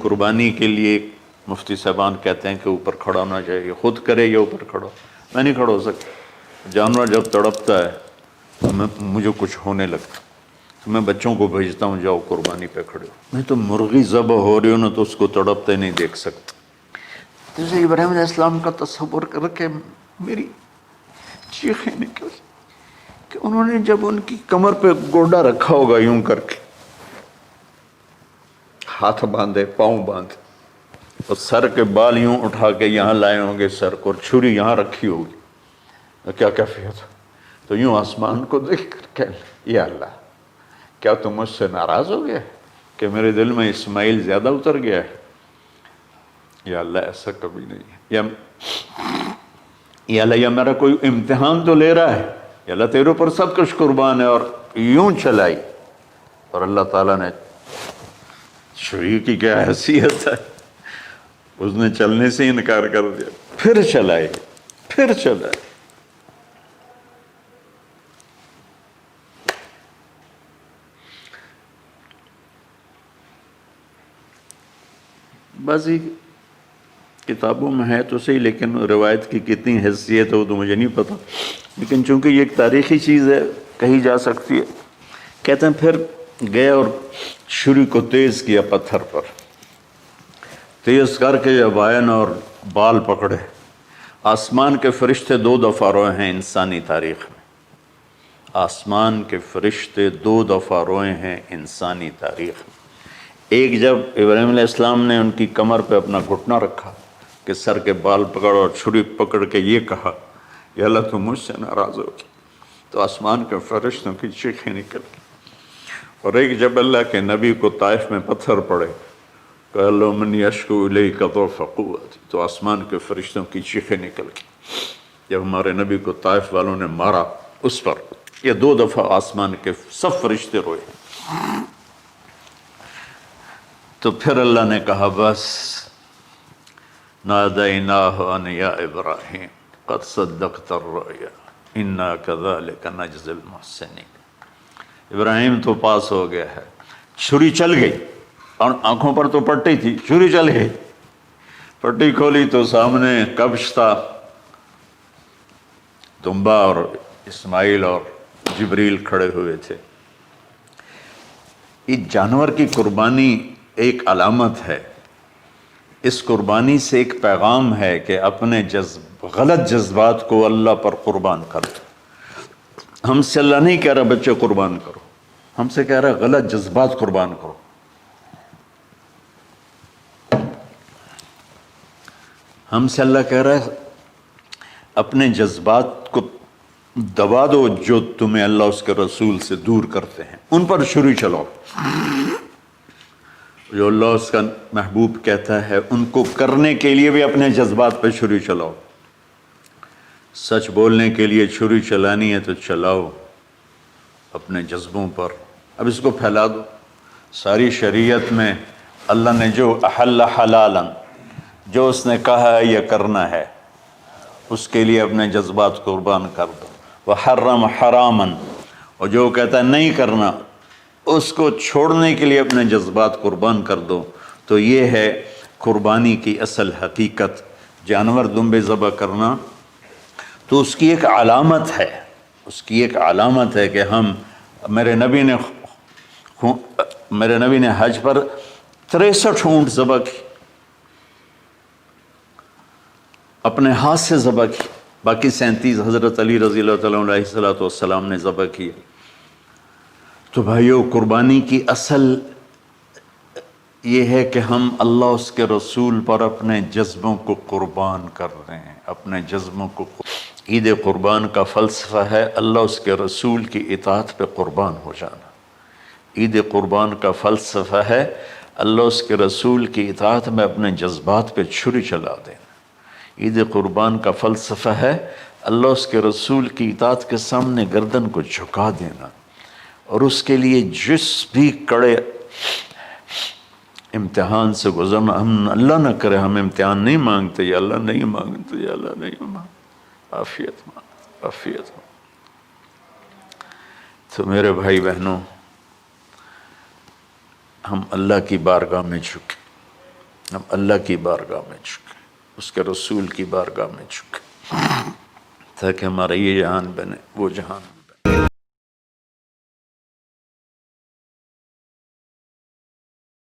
قربانی کے لیے مفتی صاحبان کہتے ہیں کہ اوپر کھڑا ہونا چاہیے، خود کرے یا اوپر کھڑا، میں نہیں کھڑا ہو سکتا۔ جانور جب تڑپتا ہے تو مجھے کچھ ہونے لگتا، تو میں بچوں کو بھیجتا ہوں جاؤ قربانی پہ کھڑے ہو، میں تو مرغی ذبح ہو رہی ہوں نا تو اس کو تڑپتے نہیں دیکھ سکتا۔ جیسے ابراہیم علیہ السلام کا تصور کر کے میری چیخیں نکل کہ انہوں نے جب ان کی کمر پہ گوڈا رکھا ہوگا یوں کر کے، ہاتھ باندھے پاؤں باندھے اور سر کے بال یوں اٹھا کے یہاں لائے ہوں گے سر کو، اور چھری یہاں رکھی ہوگی، کیا کیفیت؟ تو یوں آسمان کو دیکھ کر کہ یا اللہ کیا تم مجھ سے ناراض ہو گیا کہ میرے دل میں اسماعیل زیادہ اتر گیا ہے؟ یا اللہ ایسا کبھی نہیں ہے، یا اللہ یا میرا کوئی امتحان تو لے رہا ہے، یا اللہ تیرے اوپر سب کچھ قربان ہے۔ اور یوں چلائی، اور اللہ تعالیٰ نے، چھری کی کیا حیثیت ہے، اس نے چلنے سے انکار کر دیا، پھر چلائی، پھر چلائی۔ بعضی کتابوں میں ہے تو صحیح، لیکن روایت کی کتنی حیثیت ہے وہ تو مجھے نہیں پتا، لیکن چونکہ یہ ایک تاریخی چیز ہے کہی جا سکتی ہے۔ کہتے ہیں پھر گئے اور چھری کو تیز کیا پتھر پر، تیز کر کے جب آئے نا اور بال پکڑے، آسمان کے فرشتے 2 دفعہ روئے ہیں انسانی تاریخ میں، آسمان کے فرشتے 2 دفعہ روئے ہیں انسانی تاریخ میں۔ ایک جب ابراہیم علیہ السلام نے ان کی کمر پہ اپنا گھٹنا رکھا کہ سر کے بال پکڑ اور چھری پکڑ کے یہ کہا یا اللہ تم مجھ سے ناراض ہو گیا، تو آسمان کے فرشتوں کی چیخیں نکل گئی۔ اور ایک جب اللہ کے نبی کو طائف میں پتھر پڑے کہ اللہ من یشکو الیک ضعف قوت، تو آسمان کے فرشتوں کی چیخیں نکل گئی۔ جب ہمارے نبی کو طائف والوں نے مارا اس پر، یہ 2 دفعہ آسمان کے سب فرشتے روئے۔ تو پھر اللہ نے کہا بس، نادیناہ ان یا ابراہیم قد صدقت الرؤیا انا کذلک نجزی المحسنین، ابراہیم تو پاس ہو گیا ہے۔ چھری چل گئی، اور آنکھوں پر تو پٹی تھی، چھری چل گئی، پٹی کھولی تو سامنے کبش تھا، دمبا اور اسماعیل اور جبریل کھڑے ہوئے تھے۔ اس جانور کی قربانی ایک علامت ہے، اس قربانی سے ایک پیغام ہے کہ اپنے غلط جذبات کو اللہ پر قربان کر دو۔ ہم سے اللہ نہیں کہہ رہا بچے قربان کرو، ہم سے کہہ رہا غلط جذبات قربان کرو۔ ہم سے اللہ کہہ رہا ہے اپنے جذبات کو دبا دو جو تمہیں اللہ اس کے رسول سے دور کرتے ہیں، ان پر چھری چلاؤ۔ جو اللہ اس کا محبوب کہتا ہے ان کو کرنے کے لیے بھی اپنے جذبات پہ چھری چلاؤ۔ سچ بولنے کے لیے چھری چلانی ہے تو چلاؤ اپنے جذبوں پر۔ اب اس کو پھیلا دو۔ ساری شریعت میں اللہ نے جو احل حلالا، جو اس نے کہا ہے یہ کرنا ہے، اس کے لیے اپنے جذبات قربان کر دو۔ وحرم حراما، اور جو کہتا ہے نہیں کرنا اس کو چھوڑنے کے لیے اپنے جذبات قربان کر دو۔ تو یہ ہے قربانی کی اصل حقیقت۔ جانور دمبے ذبح کرنا تو اس کی ایک علامت ہے، اس کی ایک علامت ہے کہ ہم، میرے نبی نے حج پر 63 اونٹ ذبح کی، اپنے ہاتھ سے ذبح کی، باقی 37 حضرت علی رضی اللہ تعالیٰ علیہ السلام نے ذبح کیے۔ تو بھائیو، قربانی کی اصل یہ ہے کہ ہم اللہ اس کے رسول پر اپنے جذبوں کو قربان کر رہے ہیں، اپنے جذبوں کو۔ عید قربان کا فلسفہ ہے اللہ اس کے رسول کی اطاعت پہ قربان ہو جانا۔ عید قربان کا فلسفہ ہے اللہ اس کے رسول کی اطاعت میں اپنے جذبات پہ چھری چلا دینا۔ عید قربان کا فلسفہ ہے اللہ اس کے رسول کی اطاعت کے سامنے گردن کو جھکا دینا، اور اس کے لیے جس بھی کڑے امتحان سے گزرنا۔ ہم اللہ نہ کرے ہم امتحان نہیں مانگتے، یا اللہ نہیں مانگتے، یا اللہ نہیں مانگتے، عافیت مانگ، عافیت مانگ۔ تو میرے بھائی بہنوں، ہم اللہ کی بارگاہ میں جھکے، ہم اللہ کی بارگاہ میں جھکیں، اس کے رسول کی بارگاہ میں جھکیں، تاکہ ہمارا یہ جہان بنے وہ جہان